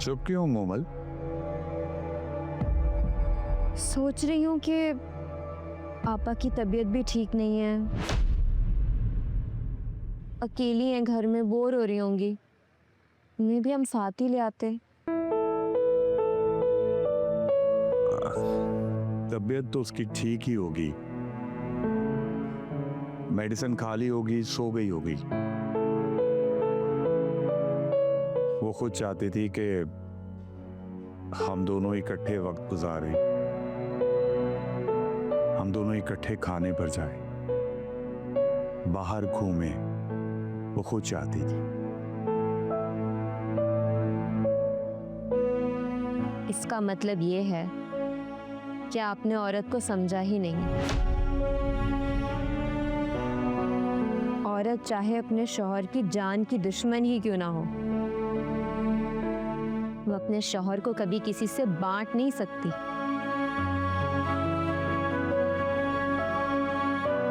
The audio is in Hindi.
चुप क्यों मोमल? सोच रही हूँ कि आपा की तबीयत भी ठीक नहीं है, अकेली हैं घर में, बोर हो रही होंगी। उन्हें भी हम साथ ही ले आते। तबीयत तो उसकी ठीक ही होगी, मेडिसिन खा ली होगी, सो गई होगी। वो खुद चाहती थी कि हम दोनों इकट्ठे वक्त गुजारें, हम दोनों इकट्ठे खाने पर जाएं, बाहर घूमें। वो खुद चाहती थी। इसका मतलब ये है कि आपने औरत को समझा ही नहीं। औरत चाहे अपने शौहर की जान की दुश्मन ही क्यों ना हो, वो अपने शौहर को कभी किसी से बांट नहीं सकती।